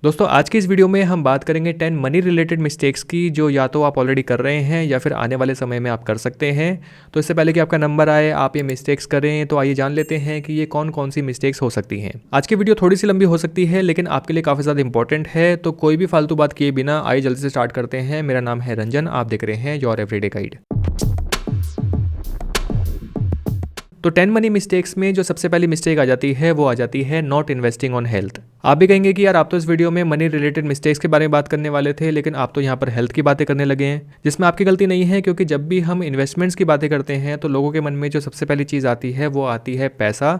दोस्तों आज की इस वीडियो में हम बात करेंगे 10 मनी रिलेटेड मिस्टेक्स की जो या तो आप ऑलरेडी कर रहे हैं या फिर आने वाले समय में आप कर सकते हैं। तो इससे पहले कि आपका नंबर आए आप ये मिस्टेक्स करें तो आइए जान लेते हैं कि ये कौन कौन सी मिस्टेक्स हो सकती हैं। आज की वीडियो थोड़ी सी लंबी हो सकती है लेकिन आपके लिए काफ़ी ज़्यादा इंपॉर्टेंट है, तो कोई भी फालतू बात किए बिना आइए जल्दी से स्टार्ट करते हैं। मेरा नाम है रंजन, आप देख रहे हैं योर एवरीडे गाइड। तो 10 मनी मिस्टेक्स में जो सबसे पहली मिस्टेक आ जाती है वो आ जाती है नॉट इन्वेस्टिंग ऑन हेल्थ। आप भी कहेंगे कि यार आप तो इस वीडियो में मनी रिलेटेड मिस्टेक्स के बारे में बात करने वाले थे लेकिन आप तो यहाँ पर हेल्थ की बातें करने लगे हैं, जिसमें आपकी गलती नहीं है, क्योंकि जब भी हम इन्वेस्टमेंट्स की बातें करते हैं तो लोगों के मन में जो सबसे पहली चीज़ आती है वो आती है पैसा,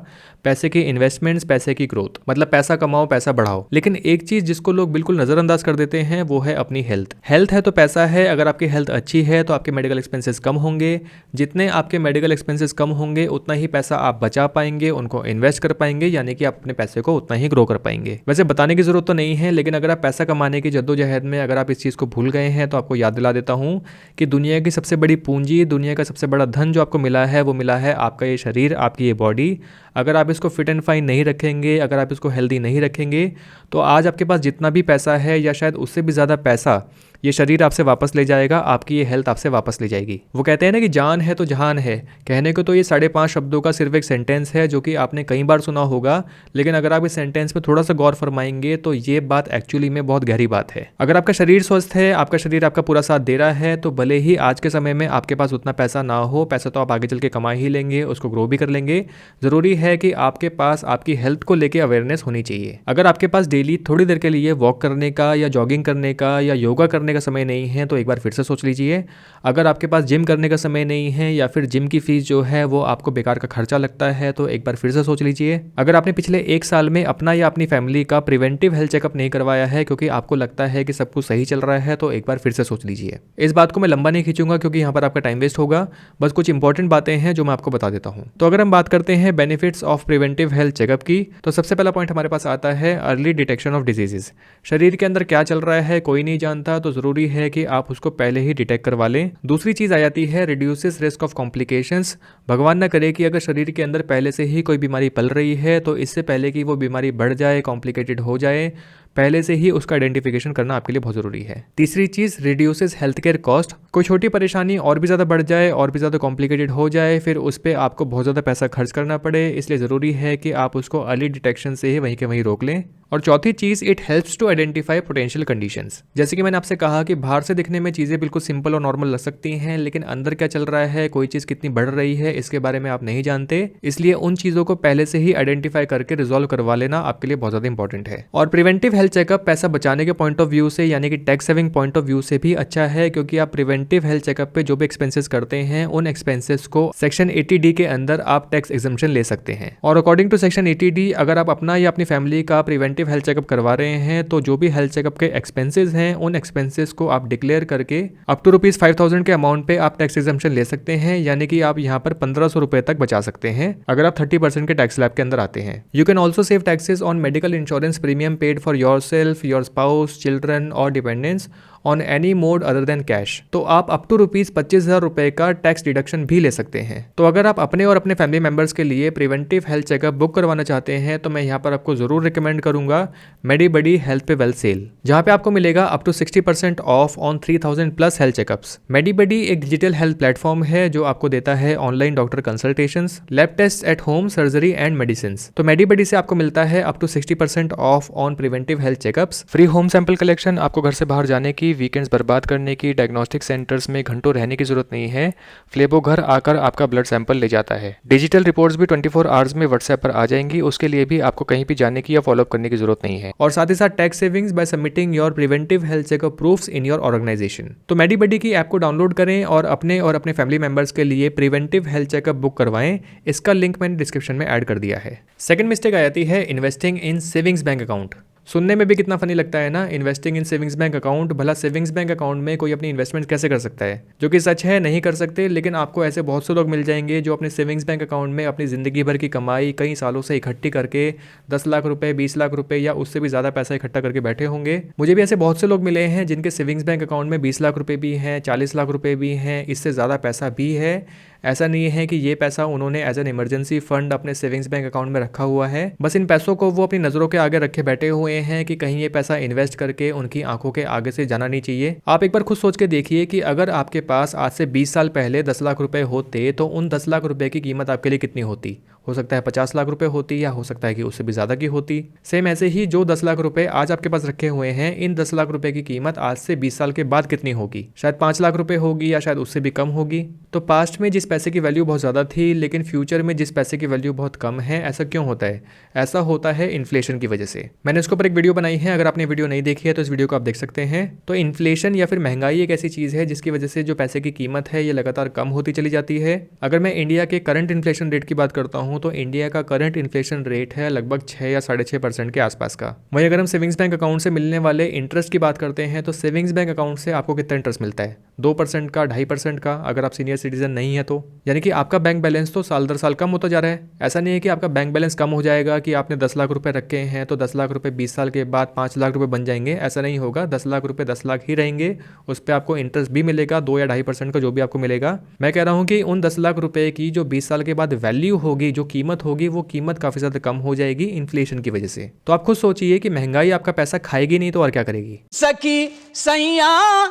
पैसे की इन्वेस्टमेंट्स, पैसे की ग्रोथ, मतलब पैसा कमाओ पैसा बढ़ाओ। लेकिन एक चीज़ जिसको लोग बिल्कुल नज़रअंदाज कर देते हैं वो है अपनी हेल्थ। हेल्थ है तो पैसा है। अगर आपकी हेल्थ अच्छी है तो आपके मेडिकल एक्सपेंसेस कम होंगे। जितने आपके मेडिकल एक्सपेंसेस कम होंगे उतना ही पैसा आप बचा पाएंगे, उनको इन्वेस्ट कर पाएंगे, यानी कि आप अपने पैसे को उतना ही ग्रो कर पाएंगे। वैसे बताने की जरूरत तो नहीं है, लेकिन अगर आप पैसा कमाने की जद्दोजहद में अगर आप इस चीज़ को भूल गए हैं तो आपको याद दिला देता हूं कि दुनिया की सबसे बड़ी पूंजी, दुनिया का सबसे बड़ा धन जो आपको मिला है वो मिला है आपका ये शरीर, आपकी ये बॉडी। अगर आप इसको फिट एंड फाइन नहीं रखेंगे, अगर आप इसको हेल्दी नहीं रखेंगे तो आज आपके पास जितना भी पैसा है या शायद उससे भी ज़्यादा पैसा ये शरीर आपसे वापस ले जाएगा, आपकी ये हेल्थ आपसे वापस ले जाएगी। वो कहते हैं ना कि जान है तो जहान है। कहने को तो ये 5.5 शब्दों का सिर्फ एक सेंटेंस है जो कि आपने कई बार सुना होगा, लेकिन अगर आप इस सेंटेंस में थोड़ा सा गौर फरमाएंगे तो ये बात एक्चुअली में बहुत गहरी बात है। अगर आपका शरीर स्वस्थ है, आपका शरीर आपका पूरा साथ दे रहा है, तो भले ही आज के समय में आपके पास उतना पैसा ना हो, पैसा तो आप आगे चल के कमा ही लेंगे, उसको ग्रो भी कर लेंगे। ज़रूरी है कि आपके पास आपकी हेल्थ को लेकर अवेयरनेस होनी चाहिए। अगर आपके पास डेली थोड़ी देर के लिए वॉक करने का या जॉगिंग करने का या योगा करने का समय नहीं है तो एक बार फिर से सोच लीजिए। अगर आपके पास जिम करने का समय नहीं है या फिर जिम की फीस जो है वो आपको बेकार का खर्चा लगता है तो एक बार फिर से सोच लीजिए। अगर आपने पिछले 1 साल में अपना या अपनी फैमिली का प्रिवेंटिव हेल्थ चेकअप नहीं करवाया है क्योंकि आपको लगता है कि सब कुछ सही चल रहा है तो एक बार फिर से सोच लीजिए। इस बात को मैं लंबा नहीं खींचूंगा क्योंकि यहाँ पर आपका टाइम वेस्ट होगा, बस कुछ इंपॉर्टेंट बातें हैं जो मैं आपको बता देता हूँ। तो अगर हम बात करते हैं benefits of preventive health checkup की, तो सबसे पहला पॉइंट हमारे पास आता है अर्ली डिटेक्शन ऑफ डिजीजेस। शरीर के अंदर क्या चल रहा है कोई नहीं जानता, तो जरूरी है कि आप उसको पहले ही डिटेक्ट करवा लें। दूसरी चीज आ जाती है रिड्यूसेस रिस्क ऑफ कॉम्प्लिकेशंस। भगवान न करे कि अगर शरीर के अंदर पहले से ही कोई बीमारी पल रही है तो इससे पहले कि वो बीमारी बढ़ जाए, कॉम्प्लिकेटेड हो जाए, पहले से ही उसका आइडेंटिफिकेशन करना आपके लिए बहुत जरूरी है। तीसरी चीज रिड्यूसेस हेल्थ केयर कॉस्ट। कोई छोटी परेशानी और भी ज्यादा बढ़ जाए और भी ज्यादा कॉम्प्लिकेटेड हो जाए फिर उस पर आपको बहुत ज्यादा पैसा खर्च करना पड़े, इसलिए जरूरी है कि आप उसको अर्ली डिटेक्शन से ही वहीं के वहीं रोक लें। और चौथी चीज it helps to identify potential conditions. जैसे कि मैंने आपसे कहा कि बाहर से दिखने में चीजें बिल्कुल सिंपल और नॉर्मल लग सकती हैं, लेकिन अंदर क्या चल रहा है, कोई चीज कितनी बढ़ रही है, इसके बारे में आप नहीं जानते। इसलिए उन चीजों को पहले से ही आइडेंटिफाई करके रिजॉल्व करवा लेना आपके लिए बहुत ज्यादा इंपॉर्टेंट है। और प्रिवेंटिव हेल्थ चेकअप पैसा बचाने के पॉइंट ऑफ व्यू से, यानी कि tax saving point of view से भी अच्छा है, क्योंकि आप प्रिवेंटिव हेल्थ चेकअप पे जो भी एक्सपेंसेस करते हैं उन एक्सपेंसेस को सेक्शन 80D के अंदर आप टैक्स एग्जम्पशन ले सकते हैं। और अकॉर्डिंग टू सेक्शन 80D अगर आप अपना या अपनी फैमिली का प्रिवेंटिव हेल्थ चेकअप करवा रहे हैं तो जो भी हेल्थ चेकअप के एक्सपेंसेस हैं उन एक्सपेंसेस को आप डिक्लेयर करके अप टू ₹5,000 के अमाउंट पे आप टैक्स एग्जम्पशन ले सकते हैं, यानी कि आप यहाँ पर 1,500 रुपए तक बचा सकते हैं अगर आप 30% के टैक्स स्लैब के अंदर आते हैं। You can also save taxes on medical insurance premium paid for yourself, your spouse, children और dependents on any mode other than cash. तो आप अप टू ₹25,000 का टैक्स डिडक्शन भी ले सकते हैं। तो अगर आप अपने और अपने फैमिली मेंबर्स के लिए प्रिवेंटिव हेल्थ चेकअप बुक करवाना चाहते हैं तो मैं यहाँ पर आपको जरूर रिकमेंड करूंगा मेडीबडी हेल्थ पे वेल्थ सेल, जहाँ पे आपको मिलेगा up to 60% off on 3,000 plus health checkups. MediBuddy एक डिजिटल हेल्थ प्लेटफॉर्म है जो आपको देता है online doctor consultations, lab test at home, surgery and medicine. तो मेडीबडी से आपको मिलता है up to 60% off on preventive health checkups, free home sample collection, आपको घर से बाहर जाने की, वीकेंड्स बर्बाद करने की, डायग्नोस्टिक सेंटर्स में घंटों रहने की जरूरत नहीं है। फ्लेबो घर आकर आपका ब्लड सैंपल ले जाता है। डिजिटल रिपोर्ट्स भी 24 आवर्स में व्हाट्सएप पर आ जाएंगी, उसके लिए भी आपको कहीं भी जाने की या फॉलोअप करने की जरूरत नहीं है। और साथ ही साथ tax savings by submitting your preventive health checkup proofs in your organisation. तो मेडीबडी की ऐप को डाउनलोड करें और अपने फैमिली मेंबर्स के लिए प्रिवेंटिव हेल्थ चेकअप बुक करवाएं। इसका लिंक मैंने डिस्क्रिप्शन में ऐड कर दिया है। सेकंड मिस्टेक आ जाती है investing in savings bank account. सुनने में भी कितना फनी लगता है ना, investing in savings bank account. भला सेविंग्स बैंक अकाउंट में कोई अपनी इन्वेस्टमेंट कैसे कर सकता है, जो कि सच है, नहीं कर सकते। लेकिन आपको ऐसे बहुत से लोग मिल जाएंगे जो अपने सेविंग्स बैंक अकाउंट में अपनी ज़िंदगी भर की कमाई कई सालों से इकट्ठी करके 10 लाख रुपए, 20 लाख रुपए या उससे भी ज़्यादा पैसा इकट्ठा करके बैठे होंगे। मुझे भी ऐसे बहुत से लोग मिले हैं जिनके सेविंग्स बैंक अकाउंट में 20 लाख रुपए भी हैं, 40 लाख रुपए भी हैं, इससे ज़्यादा पैसा भी है। ऐसा नहीं है कि ये पैसा उन्होंने एज एन इमरजेंसी फंड अपने सेविंग्स बैंक अकाउंट में रखा हुआ है, बस इन पैसों को वो अपनी नजरों के आगे रखे बैठे हुए हैं कि कहीं ये पैसा इन्वेस्ट करके उनकी आंखों के आगे से जाना नहीं चाहिए। आप एक बार खुद सोच के देखिए कि अगर आपके पास आज से 20 साल पहले 10 लाख रुपए होते तो उन 10 लाख रुपए की कीमत आपके लिए कितनी होती। हो सकता है 50 लाख रुपए होती, या हो सकता है कि उससे भी ज़्यादा की होती। सेम ऐसे ही जो 10 लाख रुपए आज आपके पास रखे हुए हैं, इन 10 लाख रुपए की कीमत आज से 20 साल के बाद कितनी होगी। शायद 5 लाख रुपए होगी, या शायद उससे भी कम होगी। तो पास्ट में जिस पैसे की वैल्यू बहुत ज़्यादा थी, लेकिन फ्यूचर में जिस पैसे की वैल्यू बहुत कम है, ऐसा क्यों होता है? ऐसा होता है इन्फ्लेशन की वजह से। मैंने इसके ऊपर एक वीडियो बनाई है, अगर आपने वीडियो नहीं देखी है तो इस वीडियो को आप देख सकते हैं। तो इन्फ्लेशन या फिर महंगाई एक ऐसी चीज़ है जिसकी वजह से जो पैसे की कीमत है ये लगातार कम होती चली जाती है। अगर मैं इंडिया के करंट इन्फ्लेशन रेट की बात करता हूँ तो इंडिया का करंट इन्फ्लेशन रेट है लगभग 6 या 6.5% के आसपास का। वहीं अगर हम सेविंग्स बैंक अकाउंट से मिलने वाले इंटरेस्ट की बात करते हैं तो सेविंग्स बैंक अकाउंट से आपको कितना इंटरेस्ट मिलता है? 2% का, 2.5% का, अगर आप सीनियर सिटीजन नहीं है तो। यानी कि आपका बैंक बैलेंस तो साल दर साल कम होता जा रहा है। ऐसा नहीं है कि आपका बैंक बैलेंस कम हो जाएगा कि आपने 10 लाख रुपए रखे हैं तो 10 लाख रुपए 20 साल के बाद 5 लाख रुपए बन जाएंगे, ऐसा नहीं होगा। 10 लाख रुपए 10 लाख ही रहेंगे, उस पर आपको इंटरेस्ट भी मिलेगा 2 या 2.5% का, जो भी आपको मिलेगा। मैं कह रहा हूँ कि उन 10 लाख रुपए की जो 20 साल के बाद वैल्यू होगी, जो कीमत होगी, वो कीमत काफ़ी ज़्यादा कम हो जाएगी इन्फ्लेशन की वजह से। तो आप खुद सोचिए कि महंगाई आपका पैसा खाएगी नहीं तो और क्या करेगी। सकी सैया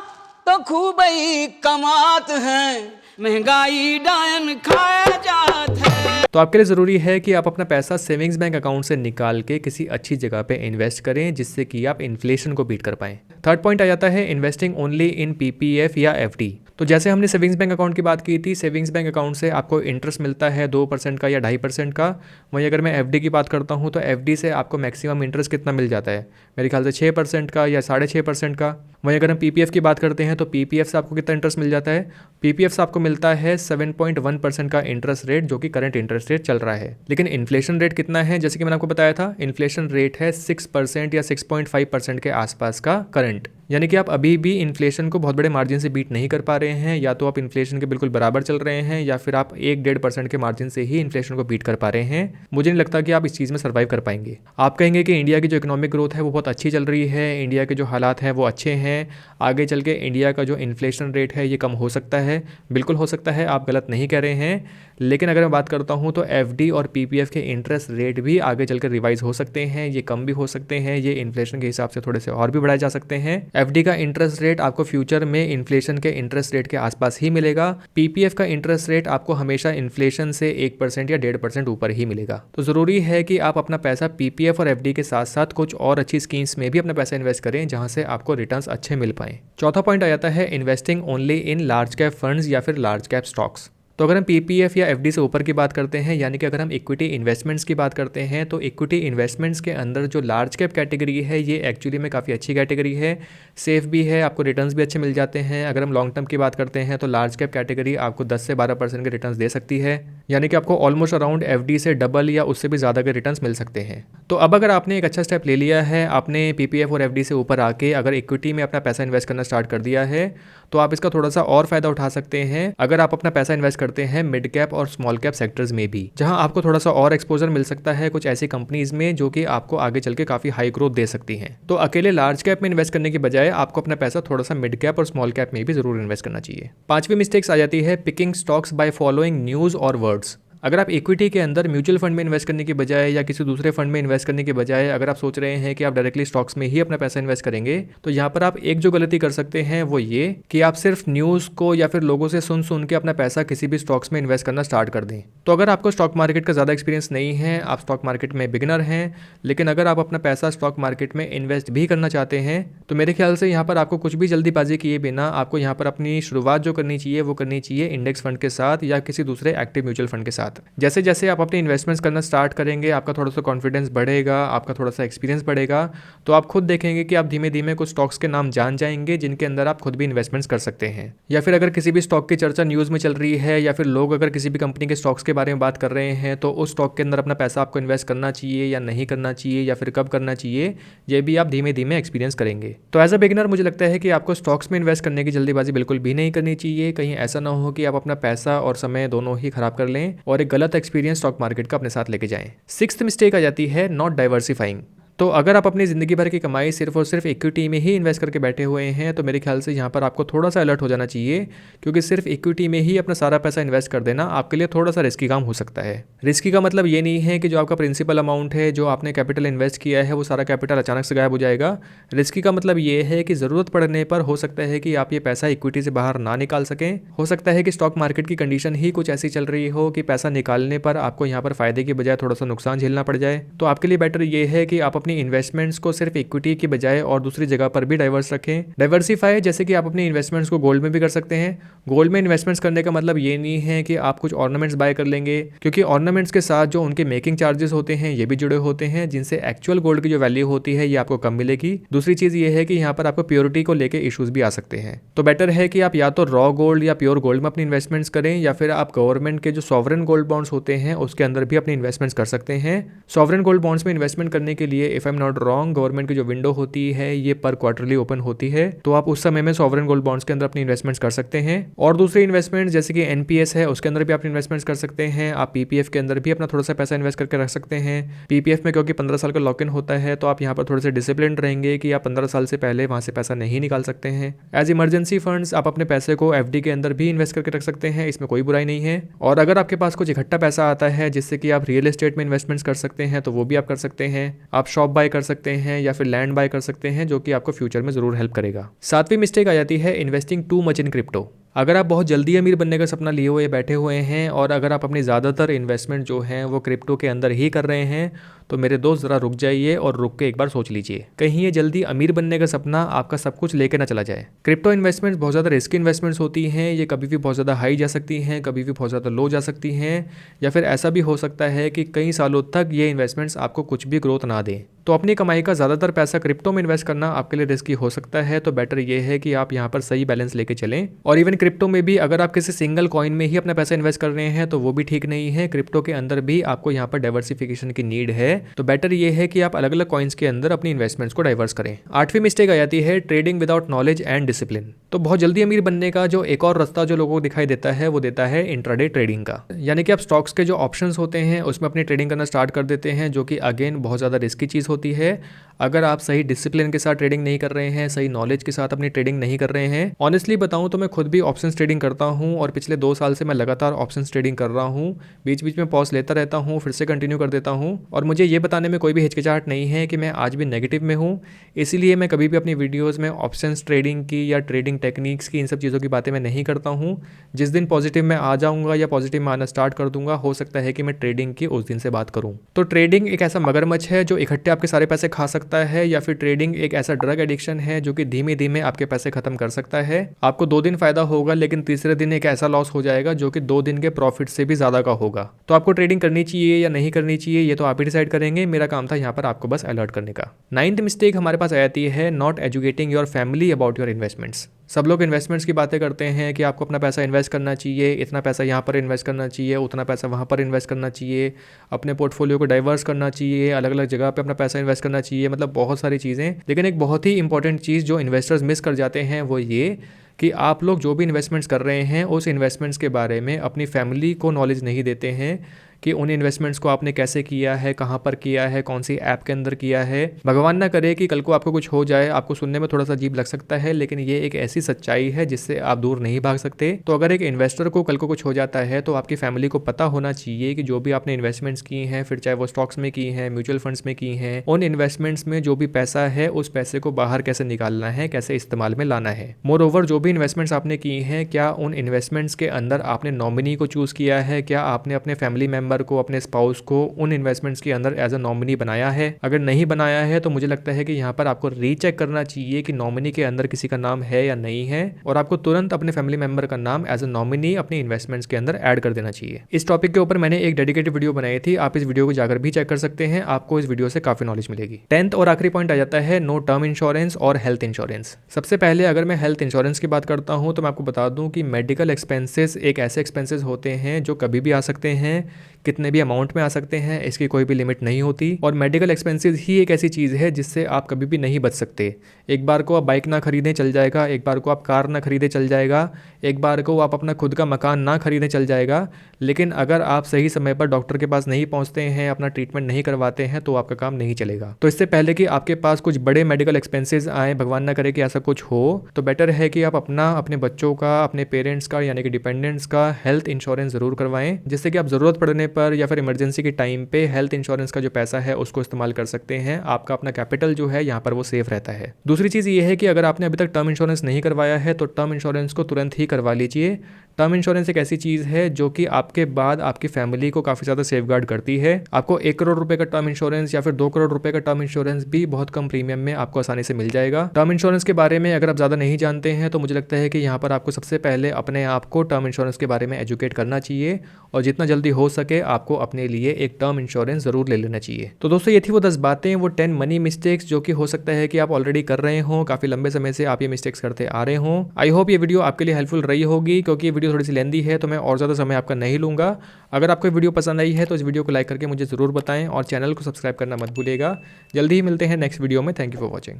तो खूब ही कमात है, महंगाई डायन खाया जात है। तो आपके लिए ज़रूरी है कि आप अपना पैसा सेविंग्स बैंक अकाउंट से निकाल के किसी अच्छी जगह पे इन्वेस्ट करें, जिससे कि आप इन्फ्लेशन को बीट कर पाएं। थर्ड पॉइंट आ जाता है इन्वेस्टिंग ओनली इन पीपीएफ या एफडी। तो जैसे हमने सेविंग्स बैंक अकाउंट की बात की थी, सेविंग्स बैंक अकाउंट से आपको इंटरेस्ट मिलता है 2% का या 2.5% का। वहीं अगर मैं एफडी की बात करता हूँ तो एफडी से आपको मैक्सिमम इंटरेस्ट कितना मिल जाता है? मेरे ख्याल से 6% का या 6.5% का। वहीं अगर हम पीपीएफ की बात करते हैं तो पीपीएफ से आपको कितना इंटरेस्ट मिल जाता है? पीपीएफ से आपको मिलता है 7.1% का इंटरेस्ट रेट, जो कि करंट इंटरेस्ट रेट चल रहा है। लेकिन इन्फ्लेशन रेट कितना है? जैसे कि मैंने आपको बताया था, इन्फ्लेशन रेट है 6% या 6.5% के आसपास का करंट। यानी कि आप अभी भी इन्फ्लेशन को बहुत बड़े मार्जिन से बीट नहीं कर पा रहे हैं, या तो आप इन्फ्लेशन के बिल्कुल बराबर चल रहे हैं, या फिर आप 1-1.5% के मार्जिन से ही इन्फ्लेशन को बीट कर पा रहे हैं। मुझे नहीं लगता कि आप इस चीज़ में सर्वाइव कर पाएंगे। आप कहेंगे कि इंडिया की जो इकोनॉमिक ग्रोथ है वो बहुत अच्छी चल रही है, इंडिया के जो हालात हैं वो अच्छे हैं, आगे चल के इंडिया का जो इन्फ्लेशन रेट है ये कम हो सकता है। बिल्कुल हो सकता है, आप गलत नहीं कह रहे हैं। लेकिन अगर मैं बात करता हूँ तो एफडी और पीपीएफ के इंटरेस्ट रेट भी आगे चलकर रिवाइज हो सकते हैं, ये कम भी हो सकते हैं, ये इन्फ्लेशन के हिसाब से थोड़े से और भी बढ़ाए जा सकते हैं। एफडी का इंटरेस्ट रेट आपको फ्यूचर में इन्फ्लेशन के इंटरेस्ट रेट के आसपास ही मिलेगा। पीपीएफ का इंटरेस्ट रेट आपको हमेशा इन्फ्लेशन से 1% या 1.5% ऊपर ही मिलेगा। तो जरूरी है कि आप अपना पैसा पीपीएफ और एफडी के साथ साथ कुछ और अच्छी स्कीम्स में भी अपना पैसा इन्वेस्ट करें, जहां से आपको रिटर्न्स अच्छे मिल पाए। चौथा पॉइंट आ जाता है investing only in large cap funds या फिर लार्ज कैप स्टॉक्स। तो अगर हम पीपीएफ या एफडी से ऊपर की बात करते हैं, यानी कि अगर हम इक्विटी इन्वेस्टमेंट्स की बात करते हैं, तो इक्विटी इन्वेस्टमेंट्स के अंदर जो लार्ज कैप कैटेगरी है ये एक्चुअली में काफ़ी अच्छी कैटेगरी है, सेफ भी है, आपको रिटर्न्स भी अच्छे मिल जाते हैं। अगर हम लॉन्ग टर्म की बात करते हैं तो लार्ज कैप कैटेगरी आपको 10 से 12% के रिटर्न्स दे सकती है, यानी कि आपको ऑलमोस्ट अराउंड एफडी से डबल या उससे भी ज़्यादा के रिटर्न्स मिल सकते हैं। तो अब अगर आपने एक अच्छा स्टेप ले लिया है, आपने पीपीएफ और एफडी से ऊपर आके अगर इक्विटी में अपना पैसा इन्वेस्ट करना स्टार्ट कर दिया है, तो आप इसका थोड़ा सा और फायदा उठा सकते हैं अगर आप अपना पैसा इन्वेस्ट करते हैं मिड कैप और स्मॉल कैप सेक्टर्स में भी, जहां आपको थोड़ा सा और एक्सपोजर मिल सकता है कुछ ऐसी कंपनीज में जो कि आपको आगे चल के काफी हाई ग्रोथ दे सकती हैं। तो अकेले लार्ज कैप में इन्वेस्ट करने की बजाय आपको अपना पैसा थोड़ा सा मिड कैप और स्मॉल कैप में भी जरूर इन्वेस्ट करना चाहिए। पांचवी मिस्टेक्स आ जाती है picking stocks by following news और वर्ड्स। अगर आप इक्विटी के अंदर म्यूचुअल फंड में इन्वेस्ट करने की बजाय या किसी दूसरे फंड में इन्वेस्ट करने के बजाय अगर आप सोच रहे हैं कि आप डायरेक्टली स्टॉक्स में ही अपना पैसा इन्वेस्ट करेंगे, तो यहाँ पर आप एक जो गलती कर सकते हैं वो ये कि आप सिर्फ न्यूज़ को या फिर लोगों से सुन के अपना पैसा किसी भी स्टॉक्स में इन्वेस्ट करना स्टार्ट कर दें। तो अगर आपको स्टॉक मार्केट का ज़्यादा एक्सपीरियंस नहीं है, आप स्टॉक मार्केट में बिगिनर हैं, लेकिन अगर आप अपना पैसा स्टॉक मार्केट में इन्वेस्ट भी करना चाहते हैं, तो मेरे ख्याल से यहाँ पर आपको कुछ भी जल्दीबाजी किए बिना आपको यहाँ पर अपनी शुरुआत जो करनी चाहिए वो करनी चाहिए इंडेक्स फंड के साथ या किसी दूसरे एक्टिव म्यूचुअल फंड के साथ। जैसे जैसे आप अपने इन्वेस्टमेंट्स करना स्टार्ट करेंगे, आपका थोड़ा सा कॉन्फिडेंस बढ़ेगा, आपका थोड़ा सा एक्सपीरियंस बढ़ेगा, तो आप खुद देखेंगे कि आप धीमे धीमे कुछ स्टॉक्स के नाम जान जाएंगे जिनके अंदर आप खुद भी इन्वेस्टमेंट्स कर सकते हैं। या फिर अगर किसी भी स्टॉक की चर्चा न्यूज़ में चल रही है या फिर लोग अगर किसी भी कंपनी के स्टॉक्स के बारे में बात कर रहे हैं, तो उस स्टॉक के अंदर अपना पैसा आपको इन्वेस्ट करना चाहिए या नहीं करना चाहिए या फिर कब करना चाहिए, ये भी आप धीमे धीमे एक्सपीरियंस करेंगे। तो एज अ बिगिनर मुझे लगता है कि आपको स्टॉक्स में इन्वेस्ट करने की जल्दीबाजी बिल्कुल भी नहीं करनी चाहिए। कहीं ऐसा ना हो कि आप अपना पैसा और समय दोनों ही खराब कर लें और एक गलत एक्सपीरियंस स्टॉक मार्केट का अपने साथ लेके जाएं। सिक्स्थ मिस्टेक आ जाती है नॉट डाइवर्सिफाइंग। तो अगर आप अपनी ज़िंदगी भर की कमाई सिर्फ और सिर्फ इक्विटी में ही इन्वेस्ट करके बैठे हुए हैं तो मेरे ख्याल से यहाँ पर आपको थोड़ा सा अलर्ट हो जाना चाहिए, क्योंकि सिर्फ इक्विटी में ही अपना सारा पैसा इन्वेस्ट कर देना आपके लिए थोड़ा सा रिस्की काम हो सकता है। रिस्की का मतलब ये नहीं है कि जो आपका प्रिंसिपल अमाउंट है, जो आपने कैपिटल इन्वेस्ट किया है, वो सारा कैपिटल अचानक से गायब हो जाएगा। रिस्की का मतलब ये है कि ज़रूरत पड़ने पर हो सकता है कि आप ये पैसा इक्विटी से बाहर ना निकाल सकें। हो सकता है कि स्टॉक मार्केट की कंडीशन ही कुछ ऐसी चल रही हो कि पैसा निकालने पर आपको यहाँ पर फायदे की बजाय थोड़ा सा नुकसान झेलना पड़ जाए। तो आपके लिए बेटर ये है कि आप अपनी इन्वेस्टमेंट्स को सिर्फ इक्विटी की बजाय और दूसरी जगह पर भी डाइवर्स रखें। डाइवर्सिफाई, जैसे कि आप अपनी इन्वेस्टमेंट्स को गोल्ड में भी कर सकते हैं। गोल्ड में इन्वेस्टमेंट्स करने का मतलब ये नहीं है कि आप कुछ ऑर्नामेंट्स बाय कर लेंगे, क्योंकि ऑर्नामेंट्स के साथ जो उनके मेकिंग चार्जेस होते हैं ये भी जुड़े होते हैं, जिनसे एक्चुअल गोल्ड की जो वैल्यू होती है ये आपको कम मिलेगी। दूसरी चीज़ ये है कि यहाँ पर आपको प्योरिटी को लेकर इशूज़ भी आ सकते हैं। तो बेटर है कि आप या तो रॉ गोल्ड या प्योर गोल्ड में अपनी इन्वेस्टमेंट्स करें, या फिर आप गवर्नमेंट के जो सॉवरेन गोल्ड बॉन्ड्स होते हैं उसके अंदर भी अपनी इन्वेस्टमेंट्स कर सकते हैं। सॉवरेन गोल्ड बॉन्ड्स में इन्वेस्टमेंट करने के लिए if I am not wrong, government की जो विंडो होती है ये पर क्वार्टरली ओपन होती है, तो आप उस समय में सॉवरेन गोल्ड बॉन्ड्स के अंदर अपनी इन्वेस्टमेंट्स कर सकते हैं। और दूसरी इन्वेस्टमेंट जैसे कि एनपीएस है उसके अंदर भी आप इन्वेस्टमेंट्स कर सकते हैं। आप पीपीएफ के अंदर भी अपना थोड़ा सा पैसा इन्वेस्ट करके रख सकते हैं। पीपीएफ में क्योंकि 15 साल का लॉक इन होता है तो आप यहाँ पर थोड़े से डिसिप्लिन रहेंगे कि आप 15 साल से पहले वहाँ से पैसा नहीं निकाल सकते हैं। एज इमरजेंसी फंड्स आप अपने पैसे को एफडी के अंदर भी इन्वेस्ट करके रख सकते हैं, इसमें कोई बुराई नहीं है। और अगर आपके पास कुछ इकट्ठा पैसा आता है जिससे कि आप रियल एस्टेट में इन्वेस्टमेंट्स कर सकते हैं तो वो भी आप कर सकते हैं। आप शॉप बाय कर सकते हैं या फिर लैंड बाय कर सकते हैं, जो कि आपको फ्यूचर में जरूर हेल्प करेगा। सातवीं मिस्टेक आ जाती है investing too much in crypto. अगर आप बहुत जल्दी अमीर बनने का सपना लिए हुए बैठे हुए हैं और अगर आप अपनी ज़्यादातर इन्वेस्टमेंट जो हैं वो क्रिप्टो के अंदर ही कर रहे हैं तो मेरे दोस्त ज़रा रुक जाइए और रुक के एक बार सोच लीजिए, कहीं ये जल्दी अमीर बनने का सपना आपका सब कुछ लेके ना चला जाए। क्रिप्टो इन्वेस्टमेंट्स बहुत ज़्यादा रिस्की इन्वेस्टमेंट्स होती हैं, ये कभी भी बहुत ज़्यादा हाई जा सकती हैं, कभी भी बहुत ज़्यादा लो जा सकती हैं, या फिर ऐसा भी हो सकता है कि कई सालों तक ये इन्वेस्टमेंट्स आपको कुछ भी ग्रोथ ना दें। तो अपनी कमाई का ज़्यादातर पैसा क्रिप्टो में इन्वेस्ट करना आपके लिए रिस्की हो सकता है, तो बेटर ये है कि आप यहाँ पर सही बैलेंस लेके चलें। और इवन क्रिप्टो में भी अगर आप किसी सिंगल कॉइन में ही अपना पैसा इन्वेस्ट कर रहे हैं तो वो भी ठीक नहीं है। क्रिप्टो के अंदर भी आपको यहाँ पर डाइवर्सिफिकेशन की नीड है, तो बेटर ये है कि आप अलग अलग कॉइन्स के अंदर अपनी इन्वेस्टमेंट्स को डाइवर्स करें। आठवीं मिस्टेक आ जाती है trading without knowledge and discipline. तो बहुत जल्दी अमीर बनने का जो एक और रास्ता जो लोगों को दिखाई देता है वो देता है इंट्राडे ट्रेडिंग का, यानी कि आप स्टॉक्स के जो ऑप्शंस होते हैं उसमें अपनी ट्रेडिंग करना स्टार्ट कर देते हैं, जो कि अगेन बहुत ज़्यादा रिस्की चीज़ होती है। अगर आप सही डिसिप्लिन के साथ ट्रेडिंग नहीं कर रहे हैं, सही नॉलेज के साथ अपनी ट्रेडिंग नहीं कर रहे हैं। ऑनेस्टली बताऊं तो मैं खुद भी ऑप्शंस ट्रेडिंग करता हूं और पिछले 2 साल से मैं लगातार ऑप्शंस ट्रेडिंग कर रहा हूं। बीच बीच में पॉज लेता रहता हूं, फिर से कंटिन्यू कर देता हूं, और मुझे ये बताने में कोई भी हिचकिचाहट नहीं है कि मैं आज भी नेगेटिव में हूं। इसीलिए मैं कभी भी अपनी वीडियोज़ में ऑप्शंस ट्रेडिंग की या ट्रेडिंग टेक्निक्स की इन सब चीज़ों की बातें मैं नहीं करता हूँ। जिस दिन पॉजिटिव में आ जाऊँगा या पॉजिटिव में आना स्टार्ट कर दूंगा, हो सकता है कि मैं ट्रेडिंग की उस दिन से बात करूँ। तो ट्रेडिंग एक ऐसा मगरमच्छ है जो इकट्ठे आपके सारे पैसे खा सकता है, या फिर ट्रेडिंग एक ऐसा ड्रग एडिक्शन है जो कि धीमे धीमे आपके पैसे खत्म कर सकता है। आपको 2 दिन फायदा होगा लेकिन तीसरे दिन एक ऐसा लॉस हो जाएगा जो कि 2 दिन के प्रॉफिट से भी ज़्यादा का होगा। तो आपको ट्रेडिंग करनी चाहिए या नहीं करनी चाहिए ये तो आप ही डिसाइड करेंगे, मेरा काम था यहाँ पर आपको बस अलर्ट करने का। 9th मिस्टेक हमारे पास आ जाती है not educating your family about your investments. सब लोग इन्वेस्टमेंट्स की बातें करते हैं कि आपको अपना पैसा इन्वेस्ट करना चाहिए, इतना पैसा यहाँ पर इन्वेस्ट करना चाहिए, उतना पैसा वहाँ पर इन्वेस्ट करना चाहिए, अपने पोर्टफोलियो को डाइवर्स करना चाहिए, अलग अलग जगह पे अपना पैसा इन्वेस्ट करना चाहिए, मतलब बहुत सारी चीज़ें। लेकिन एक बहुत ही इंपॉर्टेंट चीज़ जो इन्वेस्टर्स मिस कर जाते हैं वो ये कि आप लोग जो भी इन्वेस्टमेंट्स कर रहे हैं उस इन्वेस्टमेंट्स के बारे में अपनी फैमिली को नॉलेज नहीं देते हैं कि उन इन्वेस्टमेंट्स को आपने कैसे किया है, कहाँ पर किया है, कौन सी ऐप के अंदर किया है। भगवान ना करे कि कल को आपको कुछ हो जाए। आपको सुनने में थोड़ा सा अजीब लग सकता है लेकिन ये एक ऐसी सच्चाई है जिससे आप दूर नहीं भाग सकते। तो अगर एक इन्वेस्टर को कल को कुछ हो जाता है तो आपकी फैमिली को पता होना चाहिए कि जो भी आपने इन्वेस्टमेंट्स की हैं, फिर चाहे वो स्टॉक्स में की हैं, म्यूचुअल फंड्स में की हैं, उन इन्वेस्टमेंट्स में जो भी पैसा है उस पैसे को बाहर कैसे निकालना है, कैसे इस्तेमाल में लाना है। मोर ओवर जो भी इन्वेस्टमेंट्स आपने की हैं, क्या उन इन्वेस्टमेंट्स के अंदर आपने नॉमिनी को चूज़ किया है, क्या आपने अपने फैमिली मेम्बर को, अपने स्पाउस को उन इन्वेस्टमेंट्स के अंदर एज अ नॉमिनी बनाया है। अगर नहीं बनाया है तो मुझे लगता है कि यहाँ पर आपको रीचेक करना चाहिए कि नॉमिनी के अंदर किसी का नाम है या नहीं है, और आपको तुरंत अपने फैमिली मेंबर का नाम एज अ नॉमिनी अपनी इन्वेस्टमेंट्स के अंदर ऐड कर देना चाहिए। इस टॉपिक के ऊपर मैंने एक डेडिकेटेड वीडियो बनाई थी, आप इस वीडियो को जाकर भी चेक कर सकते हैं, आपको इस वीडियो से काफी नॉलेज मिलेगी। 10th और आखिरी पॉइंट आ जाता है नो टर्म इंश्योरेंस और हेल्थ इंश्योरेंस। सबसे पहले अगर मैं हेल्थ इंश्योरेंस की बात करता हूँ तो मैं आपको बता दूं कि मेडिकल एक्सपेंसेस एक ऐसे एक्सपेंसेस होते हैं जो कभी भी आ सकते हैं, कितने भी अमाउंट में आ सकते हैं, इसकी कोई भी लिमिट नहीं होती। और मेडिकल एक्सपेंसेस ही एक ऐसी चीज़ है जिससे आप कभी भी नहीं बच सकते। एक बार को आप बाइक ना खरीदें चल जाएगा, एक बार को आप कार ना खरीदें चल जाएगा, एक बार को आप अपना खुद का मकान ना खरीदें चल जाएगा, लेकिन अगर आप सही समय पर डॉक्टर के पास नहीं पहुंचते हैं, अपना ट्रीटमेंट नहीं करवाते हैं, तो आपका काम नहीं चलेगा। तो इससे पहले कि आपके पास कुछ बड़े मेडिकल एक्सपेंसेस आए, भगवान ना करे कि ऐसा कुछ हो, तो बेटर है कि आप अपने बच्चों का, अपने पेरेंट्स का यानी कि डिपेंडेंट्स का हेल्थ इंश्योरेंस जरूर करवाएं, जिससे कि आप जरूरत पड़ने पर या फिर इमरजेंसी के टाइम पे हेल्थ इंश्योरेंस का जो पैसा है उसको इस्तेमाल कर सकते हैं। आपका अपना कैपिटल जो है यहाँ पर वो सेफ रहता है। दूसरी चीज़ ये है कि अगर आपने अभी तक टर्म इंश्योरेंस नहीं करवाया है तो टर्म इंश्योरेंस को तुरंत ही करवा लीजिए। टर्म इंश्योरेंस एक ऐसी चीज़ है जो कि आपके बाद आपकी फैमिली को काफ़ी ज़्यादा सेफगार्ड करती है। आपको 1 करोड़ रुपए का टर्म इंश्योरेंस या फिर 2 करोड़ रुपए का टर्म इंश्योरेंस भी बहुत कम प्रीमियम में आपको आसानी से मिल जाएगा। टर्म इंश्योरेंस के बारे में अगर आप ज़्यादा नहीं जानते हैं तो मुझे लगता है कि यहाँ पर आपको सबसे पहले अपने आप को टर्म इंश्योरेंस के बारे में एजुकेट करना चाहिए और जितना जल्दी हो सके आपको अपने लिए एक टर्म इंश्योरेंस ज़रूर ले लेना चाहिए। तो दोस्तों ये थी वो 10 बातें, वो 10 मनी मिस्टेक्स जो कि हो सकता है कि आप ऑलरेडी कर रहे हो, काफ़ी लंबे समय से आप ये मिस्टेक्स करते आ रहे हो। आई होप ये वीडियो आपके लिए हेल्पफुल रही होगी, क्योंकि ये वीडियो थोड़ी सी लेंदी है तो मैं और ज़्यादा समय आपका नहीं लूँगा। अगर आपको वीडियो पसंद आई है तो इस वीडियो को लाइक करके मुझे ज़रूर बताएं और चैनल को सब्सक्राइब करना मत भूलिएगा। जल्दी ही मिलते हैं नेक्स्ट वीडियो में। Thank you for watching.